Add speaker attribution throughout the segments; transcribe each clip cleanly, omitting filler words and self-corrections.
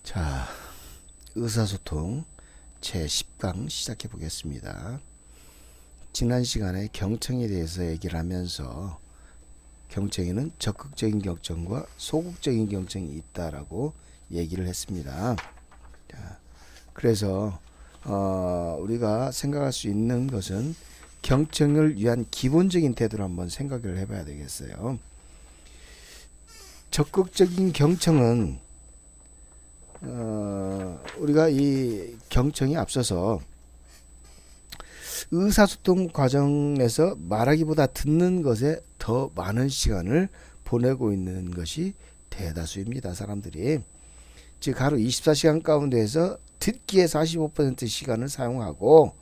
Speaker 1: 자, 의사소통 제10강 시작해 보겠습니다. 지난 시간에 경청에 대해서 얘기를 하면서 경청에는 적극적인 경청과 소극적인 경청이 있다라고 얘기를 했습니다. 자, 그래서 우리가 생각할 수 있는 것은 경청을 위한 기본적인 태도를 한번 생각을 해봐야 되겠어요. 적극적인 경청은 우리가 이 경청이 앞서서 의사소통 과정에서 말하기보다 듣는 것에 더 많은 시간을 보내고 있는 것이 대다수입니다. 사람들이. 즉 하루 24시간 가운데에서 듣기에 45% 시간을 사용하고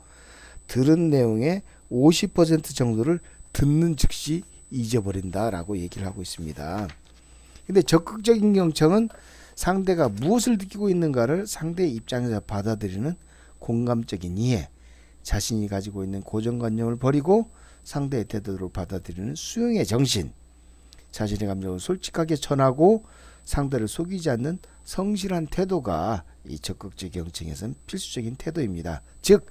Speaker 1: 들은 내용의 50% 정도를 듣는 즉시 잊어버린다라고 얘기를 하고 있습니다. 근데 적극적인 경청은 상대가 무엇을 느끼고 있는가를 상대의 입장에서 받아들이는 공감적인 이해, 자신이 가지고 있는 고정관념을 버리고 상대의 태도를 받아들이는 수용의 정신, 자신의 감정을 솔직하게 전하고 상대를 속이지 않는 성실한 태도가 이 적극적 경청에서는 필수적인 태도입니다. 즉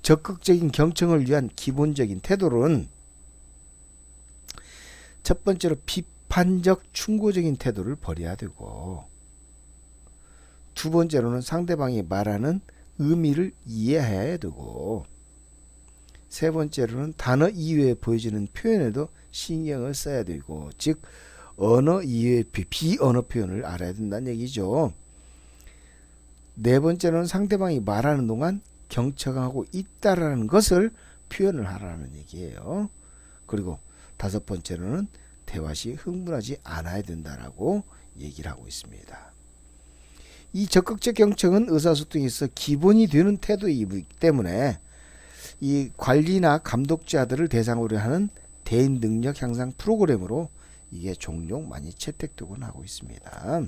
Speaker 1: 적극적인 경청을 위한 기본적인 태도는 첫 번째로 비판적 충고적인 태도를 버려야 되고, 두 번째로는 상대방이 말하는 의미를 이해해야 되고, 세 번째로는 단어 이외에 보여지는 표현에도 신경을 써야 되고, 즉 언어 이외의 비언어 표현을 알아야 된다는 얘기죠. 네 번째로는 상대방이 말하는 동안 경청하고 있다라는 것을 표현을 하라는 얘기예요. 그리고 다섯 번째로는 대화 시 흥분하지 않아야 된다라고 얘기를 하고 있습니다. 이 적극적 경청은 의사소통에서 기본이 되는 태도이기 때문에 이 관리나 감독자들을 대상으로 하는 대인 능력 향상 프로그램으로 이게 종종 많이 채택되곤 하고 있습니다.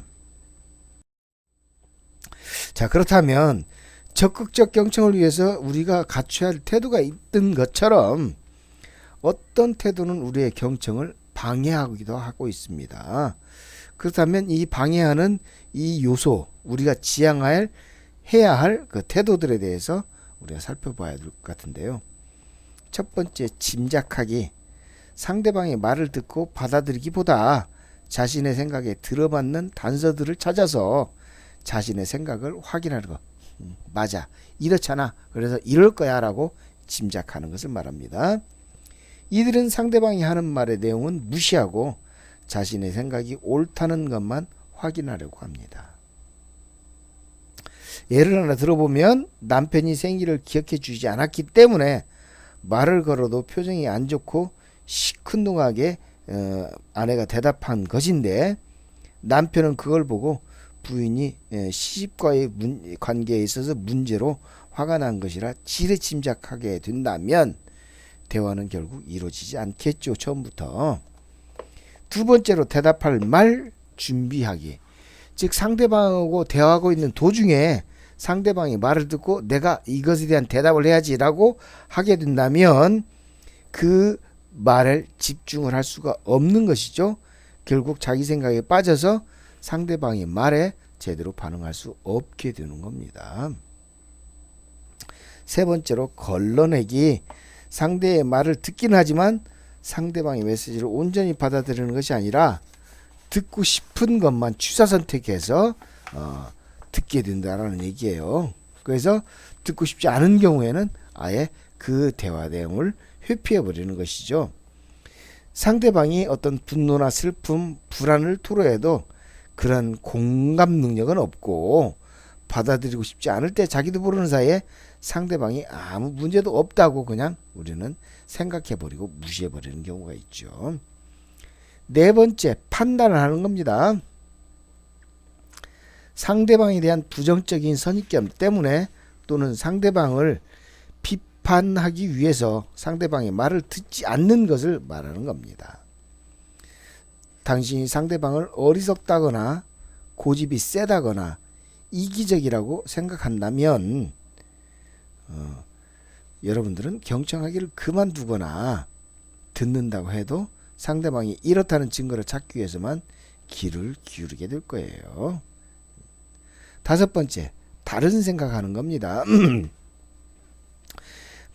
Speaker 1: 자, 그렇다면 적극적 경청을 위해서 우리가 갖춰야 할 태도가 있던 것처럼 어떤 태도는 우리의 경청을 방해하기도 하고 있습니다. 그렇다면 이 방해하는 이 요소, 우리가 해야 할 그 태도들에 대해서 우리가 살펴봐야 될 것 같은데요. 첫 번째, 짐작하기. 상대방의 말을 듣고 받아들이기보다 자신의 생각에 들어맞는 단서들을 찾아서 자신의 생각을 확인하는 것. 맞아, 이렇잖아, 그래서 이럴 거야 라고 짐작하는 것을 말합니다. 이들은 상대방이 하는 말의 내용은 무시하고 자신의 생각이 옳다는 것만 확인하려고 합니다. 예를 하나 들어보면, 남편이 생일을 기억해 주지 않았기 때문에 말을 걸어도 표정이 안 좋고 시큰둥하게 아내가 대답한 것인데, 남편은 그걸 보고 부인이 시집과의 관계에 있어서 문제로 화가 난 것이라 지레 짐작하게 된다면 대화는 결국 이루어지지 않겠죠, 처음부터. 두 번째로, 대답할 말 준비하기. 즉 상대방하고 대화하고 있는 도중에 상대방이 말을 듣고 내가 이것에 대한 대답을 해야지라고 하게 된다면 그 말을 집중을 할 수가 없는 것이죠. 결국 자기 생각에 빠져서 상대방의 말에 제대로 반응할 수 없게 되는 겁니다. 세 번째로, 걸러내기. 상대의 말을 듣긴 하지만 상대방의 메시지를 온전히 받아들이는 것이 아니라 듣고 싶은 것만 취사 선택해서 듣게 된다라는 얘기예요. 그래서 듣고 싶지 않은 경우에는 아예 그 대화 내용을 회피해 버리는 것이죠. 상대방이 어떤 분노나 슬픔, 불안을 토로해도 그런 공감 능력은 없고 받아들이고 싶지 않을 때 자기도 모르는 사이에 상대방이 아무 문제도 없다고 그냥 우리는 생각해 버리고 무시해 버리는 경우가 있죠. 네 번째, 판단을 하는 겁니다. 상대방에 대한 부정적인 선입견 때문에 또는 상대방을 비판하기 위해서 상대방의 말을 듣지 않는 것을 말하는 겁니다. 당신이 상대방을 어리석다거나 고집이 세다거나 이기적이라고 생각한다면 여러분들은 경청하기를 그만두거나 듣는다고 해도 상대방이 이렇다는 증거를 찾기 위해서만 귀를 기울이게 될 거예요. 다섯 번째, 다른 생각하는 겁니다.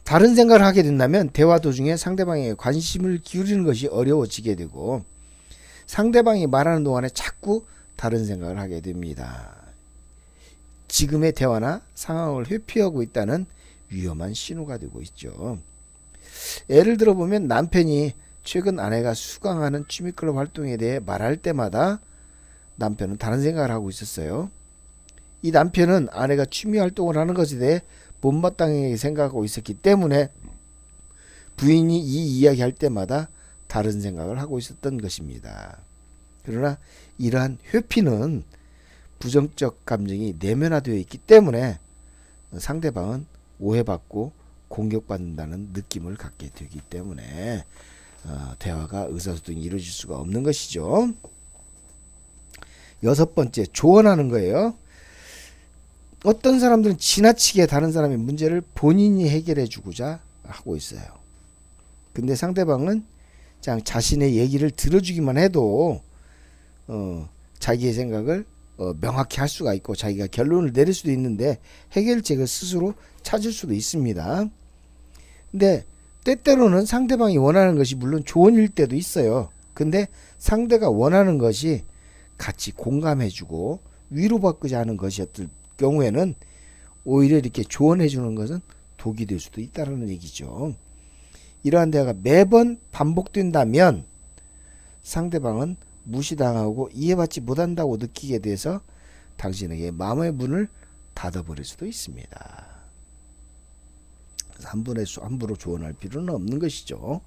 Speaker 1: 다른 생각을 하게 된다면 대화 도중에 상대방에게 관심을 기울이는 것이 어려워지게 되고 상대방이 말하는 동안에 자꾸 다른 생각을 하게 됩니다. 지금의 대화나 상황을 회피하고 있다는 위험한 신호가 되고 있죠. 예를 들어보면 남편이 최근 아내가 수강하는 취미클럽 활동에 대해 말할 때마다 남편은 다른 생각을 하고 있었어요. 이 남편은 아내가 취미 활동을 하는 것에 대해 못마땅하게 생각하고 있었기 때문에 부인이 이 이야기할 때마다 다른 생각을 하고 있었던 것입니다. 그러나 이러한 회피는 부정적 감정이 내면화되어 있기 때문에 상대방은 오해받고 공격받는다는 느낌을 갖게 되기 때문에 대화가 의사소통이 이루어질 수가 없는 것이죠. 여섯 번째, 조언하는 거예요. 어떤 사람들은 지나치게 다른 사람의 문제를 본인이 해결해 주고자 하고 있어요. 근데 상대방은 그냥 자신의 얘기를 들어주기만 해도 자기의 생각을 명확히 할 수가 있고 자기가 결론을 내릴 수도 있는데 해결책을 스스로 찾을 수도 있습니다. 근데 때때로는 상대방이 원하는 것이 물론 좋은 일 때도 있어요. 근데 상대가 원하는 것이 같이 공감해주고 위로받고자 하는 것이었을 경우에는 오히려 이렇게 조언해주는 것은 독이 될 수도 있다는 얘기죠. 이러한 대화가 매번 반복된다면 상대방은 무시당하고 이해받지 못한다고 느끼게 돼서 당신에게 마음의 문을 닫아버릴 수도 있습니다. 함부로 조언할 필요는 없는 것이죠.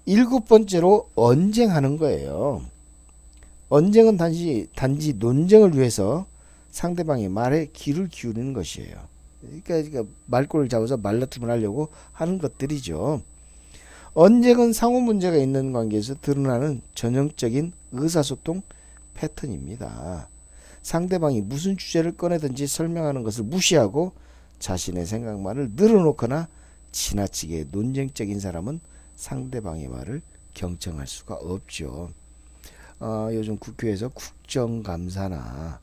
Speaker 1: 일곱 번째로 언쟁하는 거예요. 언쟁은 단지 논쟁을 위해서 상대방의 말에 귀를 기울이는 것이에요. 그러니까 말꼬리를 잡아서 말다툼을 하려고 하는 것들이죠. 언쟁은 상호 문제가 있는 관계에서 드러나는 전형적인 의사소통 패턴입니다. 상대방이 무슨 주제를 꺼내든지 설명하는 것을 무시하고 자신의 생각만을 늘어놓거나 지나치게 논쟁적인 사람은 상대방의 말을 경청할 수가 없죠. 요즘 국회에서 국정감사나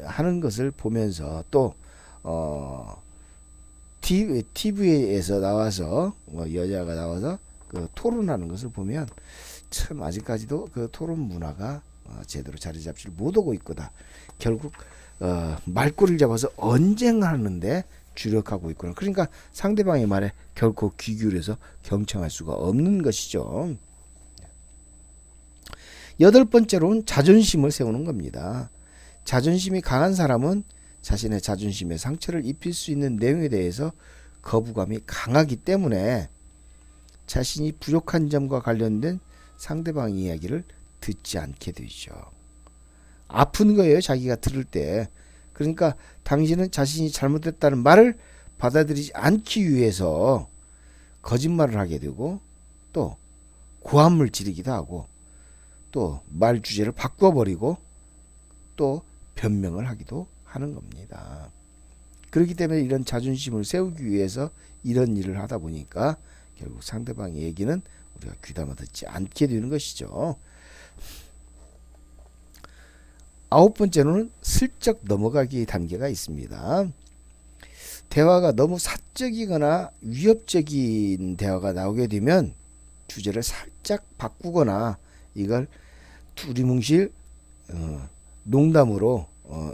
Speaker 1: 하는 것을 보면서 또 TV에서 나와서 여자가 나와서 그 토론하는 것을 보면 참 아직까지도 그 토론 문화가 제대로 자리 잡지 못하고 있구나. 결국 말꼬리를 잡아서 언쟁하는데 주력하고 있구나. 그러니까 상대방의 말에 결코 귀 기울여서 경청할 수가 없는 것이죠. 여덟 번째로는 자존심을 세우는 겁니다. 자존심이 강한 사람은 자신의 자존심에 상처를 입힐 수 있는 내용에 대해서 거부감이 강하기 때문에 자신이 부족한 점과 관련된 상대방 이야기를 듣지 않게 되죠. 아픈 거예요, 자기가 들을 때. 그러니까 당신은 자신이 잘못했다는 말을 받아들이지 않기 위해서 거짓말을 하게 되고 또 고함을 지르기도 하고 또 말 주제를 바꿔버리고 또 변명을 하기도 하는 겁니다. 그렇기 때문에 이런 자존심을 세우기 위해서 이런 일을 하다 보니까 결국 상대방의 얘기는 우리가 귀담아 듣지 않게 되는 것이죠. 아홉 번째로는 슬쩍 넘어가기 단계가 있습니다. 대화가 너무 사적이거나 위협적인 대화가 나오게 되면 주제를 살짝 바꾸거나 이걸 두리뭉실 농담으로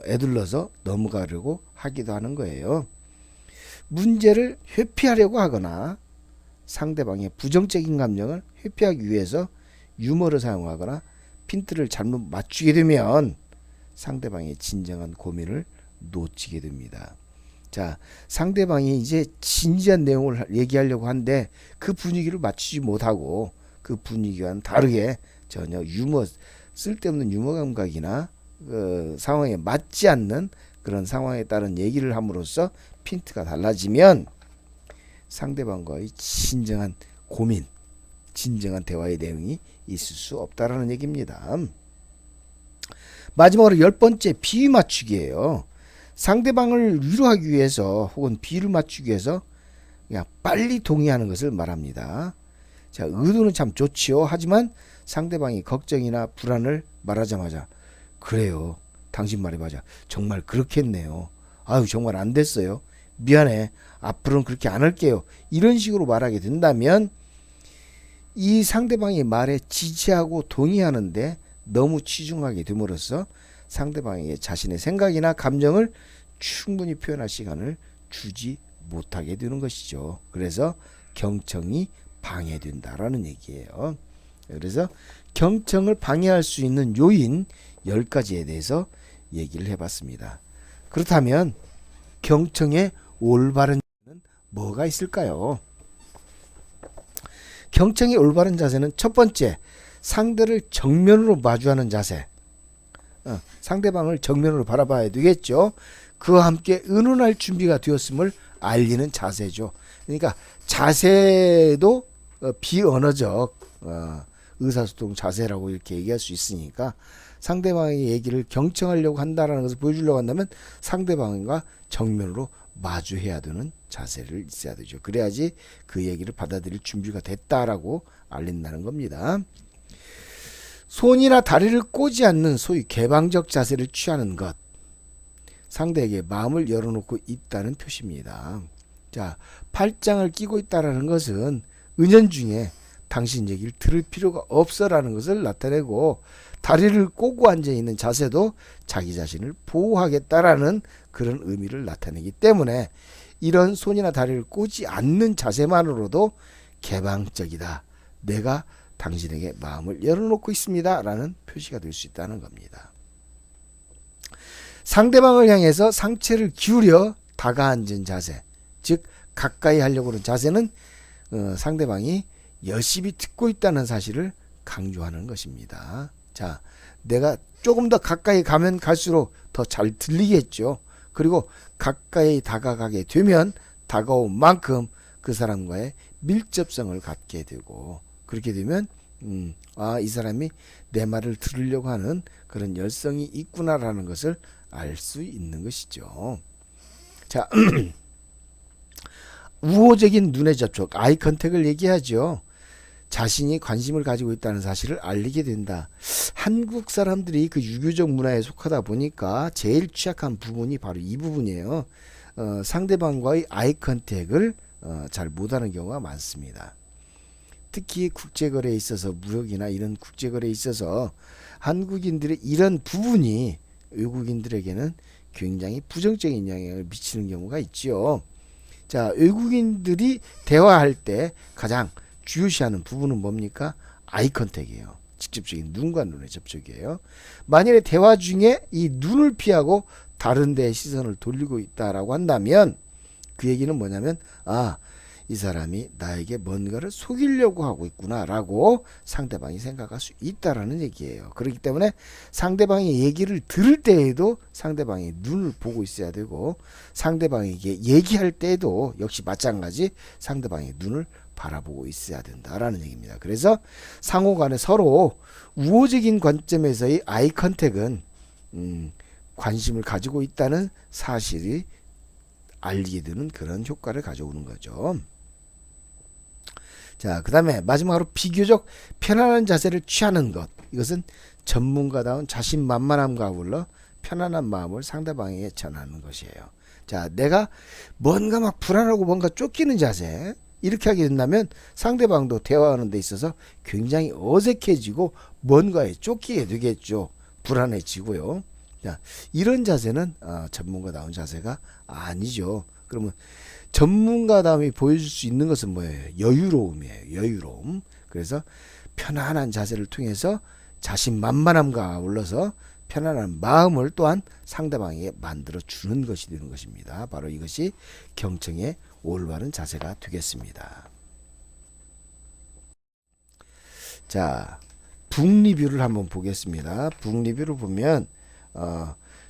Speaker 1: 애둘러서 넘어가려고 하기도 하는 거예요. 문제를 회피하려고 하거나 상대방의 부정적인 감정을 회피하기 위해서 유머를 사용하거나 핀트를 잘못 맞추게 되면 상대방의 진정한 고민을 놓치게 됩니다. 자, 상대방이 이제 진지한 내용을 얘기하려고 하는데 그 분위기를 맞추지 못하고 그 분위기와는 다르게 전혀 쓸데없는 유머 감각이나 그 상황에 맞지 않는 그런 상황에 따른 얘기를 함으로써 핀트가 달라지면 상대방과의 진정한 고민, 진정한 대화의 내용이 있을 수 없다라는 얘기입니다. 마지막으로 열 번째, 비위 맞추기예요. 상대방을 위로하기 위해서 혹은 비위를 맞추기 위해서 그냥 빨리 동의하는 것을 말합니다. 자, 의도는 참 좋지요. 하지만 상대방이 걱정이나 불안을 말하자마자 그래요, 당신 말이 맞아. 정말 그렇겠네요. 아유, 정말 안 됐어요. 미안해. 앞으로는 그렇게 안 할게요. 이런 식으로 말하게 된다면 이 상대방의 말에 지지하고 동의하는데 너무 치중하게 됨으로써 상대방에게 자신의 생각이나 감정을 충분히 표현할 시간을 주지 못하게 되는 것이죠. 그래서 경청이 방해된다라는 얘기예요. 그래서 경청을 방해할 수 있는 요인 10가지에 대해서 얘기를 해봤습니다. 그렇다면 경청의 올바른 자세는 뭐가 있을까요? 경청의 올바른 자세는 첫 번째, 상대를 정면으로 마주하는 자세. 상대방을 정면으로 바라봐야 되겠죠. 그와 함께 의논할 준비가 되었음을 알리는 자세죠. 그러니까 자세도 비언어적 의사소통 자세라고 이렇게 얘기할 수 있으니까 상대방의 얘기를 경청하려고 한다라는 것을 보여주려고 한다면 상대방과 정면으로 마주해야 되는 자세를 있어야 되죠. 그래야지 그 얘기를 받아들일 준비가 됐다라고 알린다는 겁니다. 손이나 다리를 꼬지 않는 소위 개방적 자세를 취하는 것. 상대에게 마음을 열어놓고 있다는 표시입니다. 자, 팔짱을 끼고 있다라는 것은 은연중에 당신 얘기를 들을 필요가 없어라는 것을 나타내고, 다리를 꼬고 앉아있는 자세도 자기 자신을 보호하겠다라는 그런 의미를 나타내기 때문에 이런 손이나 다리를 꼬지 않는 자세만으로도 개방적이다. 내가 당신에게 마음을 열어놓고 있습니다. 라는 표시가 될 수 있다는 겁니다. 상대방을 향해서 상체를 기울여 다가앉은 자세, 즉 가까이 하려고 하는 자세는 상대방이 열심히 듣고 있다는 사실을 강조하는 것입니다. 자, 내가 조금 더 가까이 가면 갈수록 더 잘 들리겠죠. 그리고 가까이 다가가게 되면 다가온 만큼 그 사람과의 밀접성을 갖게 되고, 그렇게 되면 이 사람이 내 말을 들으려고 하는 그런 열성이 있구나라는 것을 알 수 있는 것이죠. 자, 우호적인 눈의 접촉, 아이 컨택을 얘기하죠. 자신이 관심을 가지고 있다는 사실을 알리게 된다. 한국 사람들이 그 유교적 문화에 속하다 보니까 제일 취약한 부분이 바로 이 부분이에요. 상대방과의 아이 컨택을 잘 못하는 경우가 많습니다. 특히 국제거래에 있어서, 무역이나 이런 국제거래에 있어서 한국인들의 이런 부분이 외국인들에게는 굉장히 부정적인 영향을 미치는 경우가 있죠. 자, 외국인들이 대화할 때 가장 주요시하는 부분은 뭡니까? 아이 컨택이에요. 직접적인 눈과 눈의 접촉이에요. 만약에 대화 중에 이 눈을 피하고 다른 데에 시선을 돌리고 있다라고 한다면 그 얘기는 뭐냐면, 이 사람이 나에게 뭔가를 속이려고 하고 있구나 라고 상대방이 생각할 수 있다라는 얘기예요. 그렇기 때문에 상대방의 얘기를 들을 때에도 상대방의 눈을 보고 있어야 되고, 상대방에게 얘기할 때에도 역시 마찬가지 상대방의 눈을 바라보고 있어야 된다라는 얘기입니다. 그래서 상호간에 서로 우호적인 관점에서의 아이 컨택은 관심을 가지고 있다는 사실이 알리게 되는 그런 효과를 가져오는 거죠. 자, 그 다음에 마지막으로 비교적 편안한 자세를 취하는 것. 이것은 전문가다운 자신만만함과 아울러 편안한 마음을 상대방에게 전하는 것이에요. 자, 내가 뭔가 막 불안하고 뭔가 쫓기는 자세, 이렇게 하게 된다면 상대방도 대화하는 데 있어서 굉장히 어색해지고 뭔가에 쫓기게 되겠죠. 불안해지고요. 자, 이런 자세는 전문가다운 자세가 아니죠. 그러면 전문가다움이 보여줄 수 있는 것은 뭐예요? 여유로움이에요. 여유로움. 그래서 편안한 자세를 통해서 자신만만함과 아울러서 편안한 마음을 또한 상대방에게 만들어 주는 것이 되는 것입니다. 바로 이것이 경청의 올바른 자세가 되겠습니다. 자, 북 리뷰를 한번 보겠습니다. 북 리뷰를 보면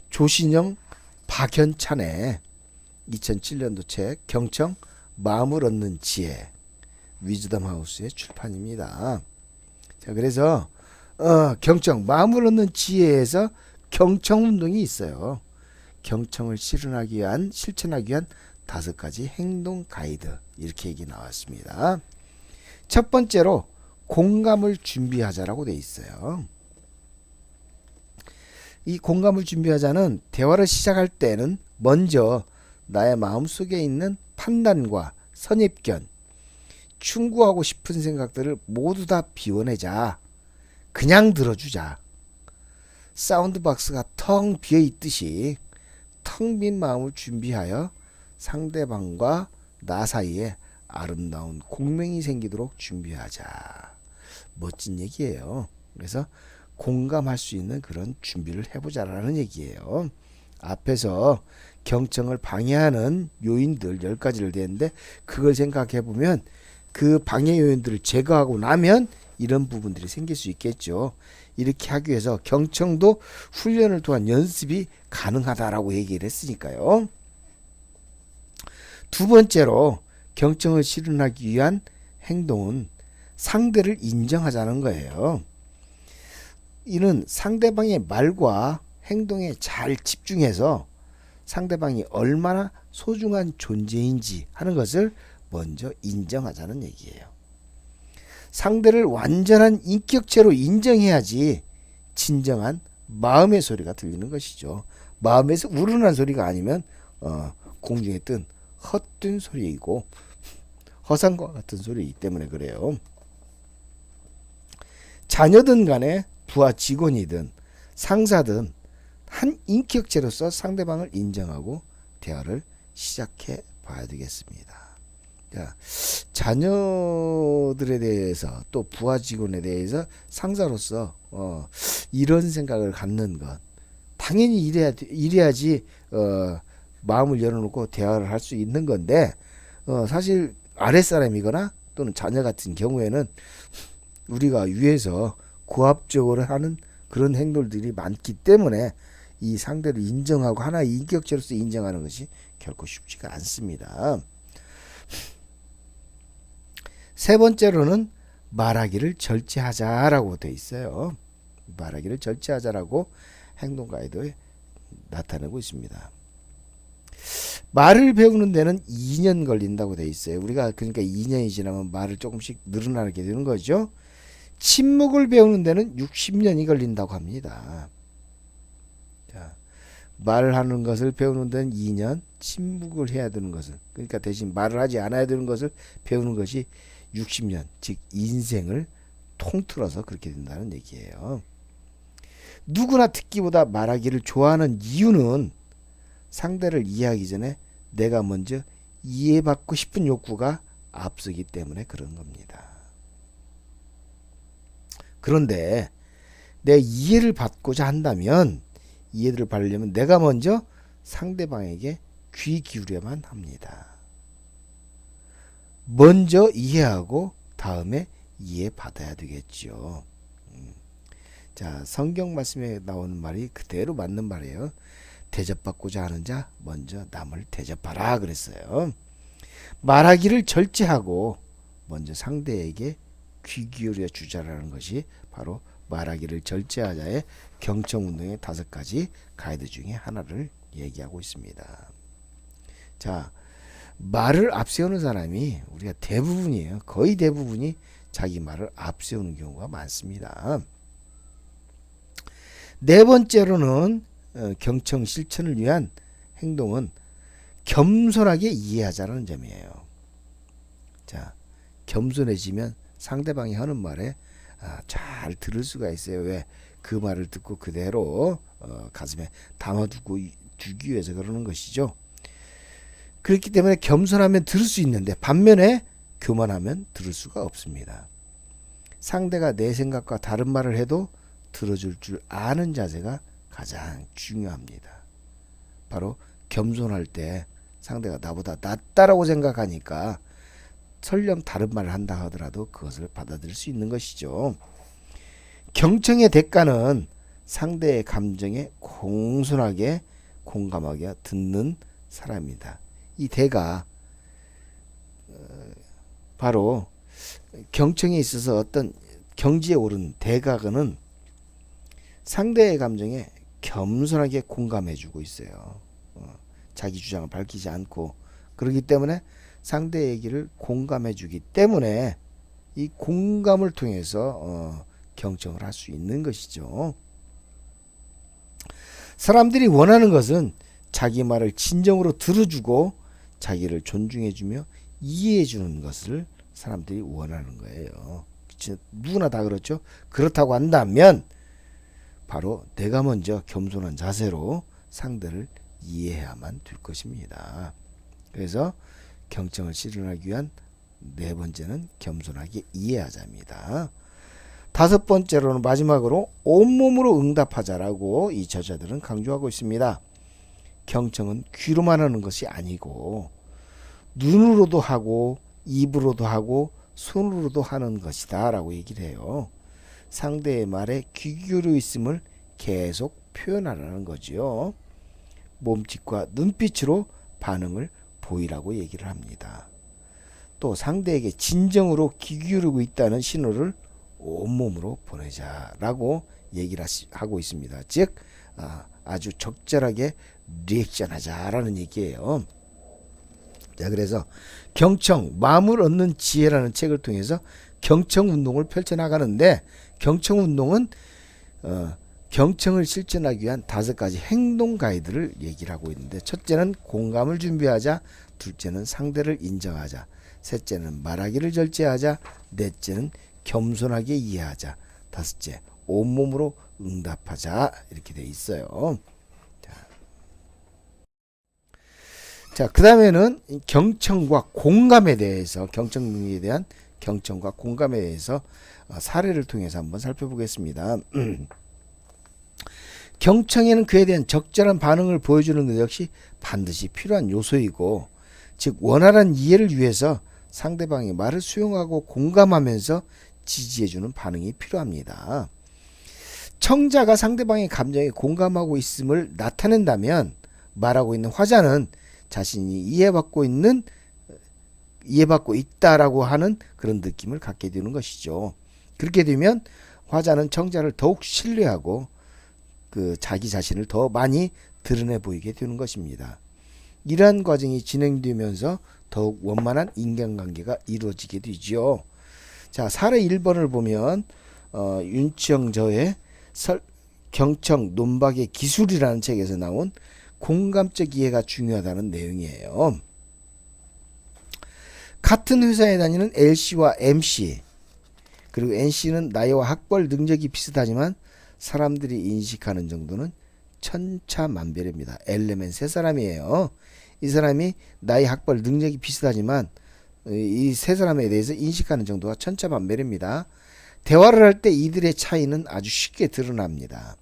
Speaker 1: 조신영, 박현찬의 2007년도 책 경청 마음을 얻는 지혜, 위즈덤 하우스의 출판입니다. 자, 그래서 경청 마음을 얻는 지혜에서 경청 운동이 있어요. 경청을 실현하기 위한 5가지 행동 가이드, 이렇게 얘기 나왔습니다. 첫 번째로 공감을 준비하자라고 돼 있어요. 이 공감을 준비하자는 대화를 시작할 때는 먼저 나의 마음속에 있는 판단과 선입견, 충고하고 싶은 생각들을 모두 다 비워내자. 그냥 들어주자. 사운드박스가 텅 비어 있듯이 텅 빈 마음을 준비하여 상대방과 나 사이에 아름다운 공명이 생기도록 준비하자. 멋진 얘기예요. 그래서 공감할 수 있는 그런 준비를 해보자라는 얘기예요. 앞에서 경청을 방해하는 요인들 10가지를 댔는데 그걸 생각해 보면 그 방해 요인들을 제거하고 나면 이런 부분들이 생길 수 있겠죠. 이렇게 하기 위해서 경청도 훈련을 통한 연습이 가능하다라고 얘기를 했으니까요. 두 번째로 경청을 실현하기 위한 행동은 상대를 인정하자는 거예요. 이는 상대방의 말과 행동에 잘 집중해서 상대방이 얼마나 소중한 존재인지 하는 것을 먼저 인정하자는 얘기예요. 상대를 완전한 인격체로 인정해야지 진정한 마음의 소리가 들리는 것이죠. 마음에서 우러난 소리가 아니면 공중에 뜬 헛된 소리이고 허상과 같은 소리이기 때문에 그래요. 자녀든 간에 부하 직원이든 상사든 한 인격체로서 상대방을 인정하고 대화를 시작해 봐야 되겠습니다. 자, 자녀들에 대해서 또 부하 직원에 대해서 상사로서 이런 생각을 갖는 것 당연히 이래야지 마음을 열어놓고 대화를 할 수 있는 건데 사실 아랫사람이거나 또는 자녀 같은 경우에는 우리가 위에서 고압적으로 하는 그런 행동들이 많기 때문에 이 상대를 인정하고 하나의 인격체로서 인정하는 것이 결코 쉽지가 않습니다. 세 번째로는 말하기를 절제하자라고 되어 있어요. 말하기를 절제하자라고 행동 가이드에 나타내고 있습니다. 말을 배우는 데는 2년 걸린다고 되어 있어요. 우리가 그러니까 2년이 지나면 말을 조금씩 늘어나게 되는 거죠. 침묵을 배우는 데는 60년이 걸린다고 합니다. 자, 말하는 것을 배우는 데는 2년, 침묵을 해야 되는 것을 그러니까 대신 말을 하지 않아야 되는 것을 배우는 것이 60년, 즉 인생을 통틀어서 그렇게 된다는 얘기예요. 누구나 듣기보다 말하기를 좋아하는 이유는 상대를 이해하기 전에 내가 먼저 이해받고 싶은 욕구가 앞서기 때문에 그런 겁니다. 그런데 내 이해를 받고자 한다면 이해를 받으려면 내가 먼저 상대방에게 귀 기울여야만 합니다. 먼저 이해하고 다음에 이해받아야 되겠죠. 자, 성경 말씀에 나오는 말이 그대로 맞는 말이에요. 대접받고자 하는 자 먼저 남을 대접하라 그랬어요. 말하기를 절제하고 먼저 상대에게 귀 기울여 주자라는 것이 바로 말하기를 절제하자의 경청운동의 5가지 가이드 중에 하나를 얘기하고 있습니다. 자, 말을 앞세우는 사람이 우리가 대부분이에요. 거의 대부분이 자기 말을 앞세우는 경우가 많습니다. 네 번째로는 경청 실천을 위한 행동은 겸손하게 이해하자는 점이에요. 자, 겸손해지면 상대방이 하는 말에 잘 들을 수가 있어요. 왜? 그 말을 듣고 그대로 가슴에 담아두고 두기 위해서 그러는 것이죠. 그렇기 때문에 겸손하면 들을 수 있는데 반면에 교만하면 들을 수가 없습니다. 상대가 내 생각과 다른 말을 해도 들어줄 줄 아는 자세가 가장 중요합니다. 바로 겸손할 때 상대가 나보다 낫다라고 생각하니까 설령 다른 말을 한다 하더라도 그것을 받아들일 수 있는 것이죠. 경청의 대가는 상대의 감정에 공손하게 공감하게 듣는 사람입니다. 이 대가 바로 경청에 있어서 어떤 경지에 오른 대가는 상대의 감정에 겸손하게 공감해주고 있어요. 자기 주장을 밝히지 않고 그렇기 때문에 상대 얘기를 공감해주기 때문에 이 공감을 통해서 경청을 할 수 있는 것이죠. 사람들이 원하는 것은 자기 말을 진정으로 들어주고 자기를 존중해주며 이해해주는 것을 사람들이 원하는 거예요. 그치? 누구나 다 그렇죠. 그렇다고 한다면 바로 내가 먼저 겸손한 자세로 상대를 이해해야만 될 것입니다. 그래서 경청을 실현하기 위한 네 번째는 겸손하게 이해하자입니다. 다섯 번째로는 마지막으로 온몸으로 응답하자라고 이 저자들은 강조하고 있습니다. 경청은 귀로만 하는 것이 아니고 눈으로도 하고 입으로도 하고 손으로도 하는 것이다 라고 얘기를 해요. 상대의 말에 귀 기울여 있음을 계속 표현하라는 거지요. 몸짓과 눈빛으로 반응을 보이라고 얘기를 합니다. 또 상대에게 진정으로 귀 기울이고 있다는 신호를 온몸으로 보내자라고 얘기를 하고 있습니다. 즉 아주 적절하게 리액션 하자라는 얘기예요. 자, 그래서 경청, 마음을 얻는 지혜라는 책을 통해서 경청 운동을 펼쳐나가는데, 경청 운동은 경청을 실천하기 위한 5가지 행동 가이드를 얘기를 하고 있는데, 첫째는 공감을 준비하자, 둘째는 상대를 인정하자, 셋째는 말하기를 절제하자, 넷째는 겸손하게 이해하자, 다섯째 온몸으로 응답하자, 이렇게 돼 있어요. 자, 그 다음에는 경청과 공감에 대해서, 경청 능력에 대한 경청과 공감에 대해서 사례를 통해서 한번 살펴보겠습니다. 경청에는 그에 대한 적절한 반응을 보여주는 것 역시 반드시 필요한 요소이고, 즉 원활한 이해를 위해서 상대방의 말을 수용하고 공감하면서 지지해주는 반응이 필요합니다. 청자가 상대방의 감정에 공감하고 있음을 나타낸다면 말하고 있는 화자는 자신이 이해받고 있다라고 하는 그런 느낌을 갖게 되는 것이죠. 그렇게 되면 화자는 청자를 더욱 신뢰하고 자기 자신을 더 많이 드러내 보이게 되는 것입니다. 이러한 과정이 진행되면서 더욱 원만한 인간관계가 이루어지게 되죠. 자, 사례 1번을 보면 윤치영 저의 경청 논박의 기술이라는 책에서 나온 공감적 이해가 중요하다는 내용이에요. 같은 회사에 다니는 L씨와 M씨, 그리고 N씨는 나이와 학벌 능력이 비슷하지만 사람들이 인식하는 정도는 천차만별입니다. Lmen 세 사람이에요. 이 사람이 나이, 학벌, 능력이 비슷하지만 이 세 사람에 대해서 인식하는 정도가 천차만별입니다. 대화를 할 때 이들의 차이는 아주 쉽게 드러납니다.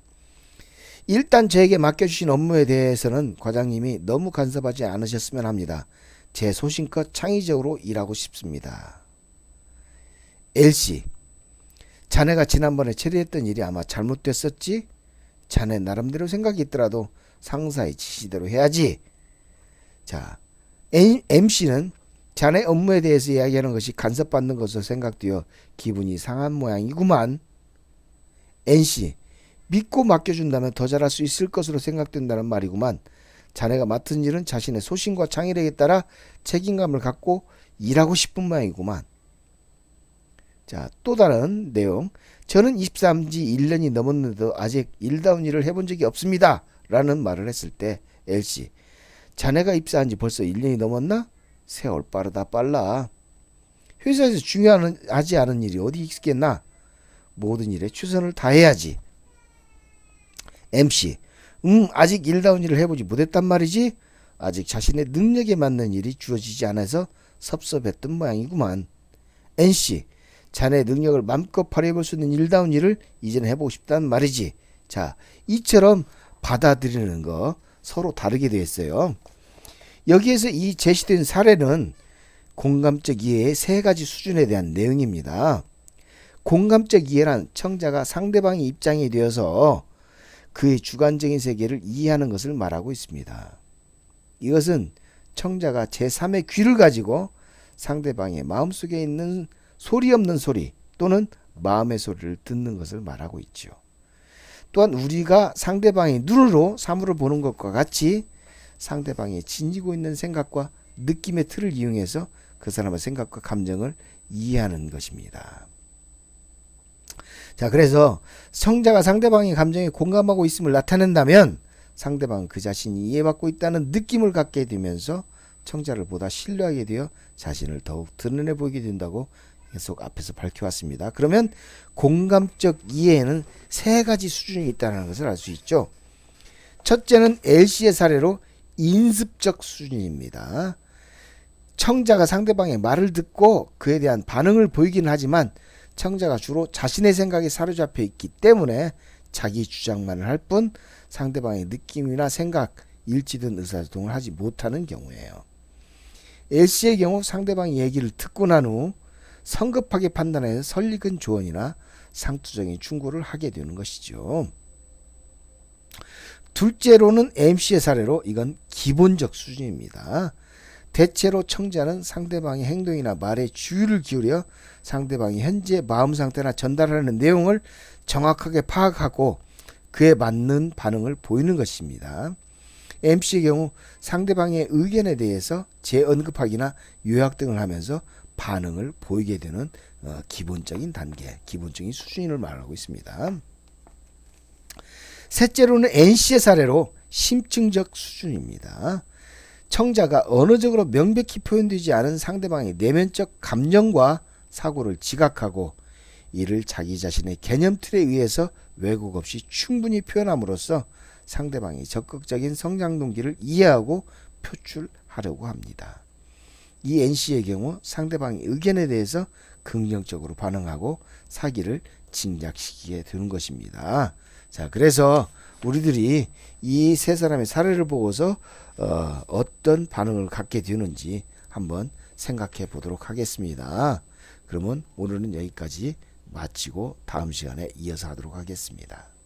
Speaker 1: 일단 저에게 맡겨주신 업무에 대해서는 과장님이 너무 간섭하지 않으셨으면 합니다. 제 소신껏 창의적으로 일하고 싶습니다. L씨, 자네가 지난번에 처리했던 일이 아마 잘못됐었지? 자네 나름대로 생각이 있더라도 상사의 지시대로 해야지. 자, MC는 자네 업무에 대해서 이야기하는 것이 간섭받는 것으로 생각되어 기분이 상한 모양이구만. NC, 믿고 맡겨준다면 더 잘할 수 있을 것으로 생각된다는 말이구만. 자네가 맡은 일은 자신의 소신과 창의력에 따라 책임감을 갖고 일하고 싶은 모양이구만. 자, 또 다른 내용. 저는 입사한 지 1년이 넘었는데도 아직 일다운 일을 해본 적이 없습니다. 라는 말을 했을 때 L씨, 자네가 입사한 지 벌써 1년이 넘었나? 세월 빠르다 빨라. 회사에서 중요하지 않은 일이 어디 있겠나? 모든 일에 최선을 다해야지. MC, 아직 일다운 일을 해보지 못했단 말이지? 아직 자신의 능력에 맞는 일이 주어지지 않아서 섭섭했던 모양이구만. NC, 자네의 능력을 맘껏 발휘해볼 수 있는 일다운 일을 이제는 해보고 싶단 말이지. 자, 이처럼 받아들이는 거 서로 다르게 되어 있어요. 여기에서 이 제시된 사례는 공감적 이해의 3가지 수준에 대한 내용입니다. 공감적 이해란 청자가 상대방의 입장이 되어서 그의 주관적인 세계를 이해하는 것을 말하고 있습니다. 이것은 청자가 제3의 귀를 가지고 상대방의 마음속에 있는 소리 없는 소리 또는 마음의 소리를 듣는 것을 말하고 있죠. 또한 우리가 상대방의 눈으로 사물을 보는 것과 같이 상대방이 지니고 있는 생각과 느낌의 틀을 이용해서 그 사람의 생각과 감정을 이해하는 것입니다. 자, 그래서 청자가 상대방의 감정에 공감하고 있음을 나타낸다면 상대방은 그 자신이 이해받고 있다는 느낌을 갖게 되면서 청자를 보다 신뢰하게 되어 자신을 더욱 드러내 보이게 된다고 계속 앞에서 밝혀왔습니다. 그러면 공감적 이해에는 세 가지 수준이 있다는 것을 알 수 있죠. 첫째는 L씨의 사례로 인습적 수준입니다. 청자가 상대방의 말을 듣고 그에 대한 반응을 보이긴 하지만 청자가 주로 자신의 생각에 사로잡혀 있기 때문에 자기 주장만을 할 뿐 상대방의 느낌이나 생각, 일치된 의사소통을 하지 못하는 경우예요. L씨의 경우 상대방의 얘기를 듣고 난 후 성급하게 판단해서 설익은 조언이나 상투적인 충고를 하게 되는 것이죠. 둘째로는 MC의 사례로 이건 기본적 수준입니다. 대체로 청자는 상대방의 행동이나 말에 주의를 기울여 상대방이 현재 마음 상태나 전달하는 내용을 정확하게 파악하고 그에 맞는 반응을 보이는 것입니다. MC의 경우 상대방의 의견에 대해서 재언급하기나 요약 등을 하면서 반응을 보이게 되는 기본적인 단계, 기본적인 수준을 말하고 있습니다. 셋째로는 NC의 사례로 심층적 수준입니다. 청자가 언어적으로 명백히 표현되지 않은 상대방의 내면적 감정과 사고를 지각하고 이를 자기 자신의 개념 틀에 의해서 왜곡 없이 충분히 표현함으로써 상대방의 적극적인 성장 동기를 이해하고 표출하려고 합니다. 이 NC의 경우 상대방의 의견에 대해서 긍정적으로 반응하고 사기를 진작시키게 되는 것입니다. 자, 그래서 우리들이 이 세 사람의 사례를 보고서 어떤 반응을 갖게 되는지 한번 생각해 보도록 하겠습니다. 그러면 오늘은 여기까지 마치고 다음 시간에 이어서 하도록 하겠습니다.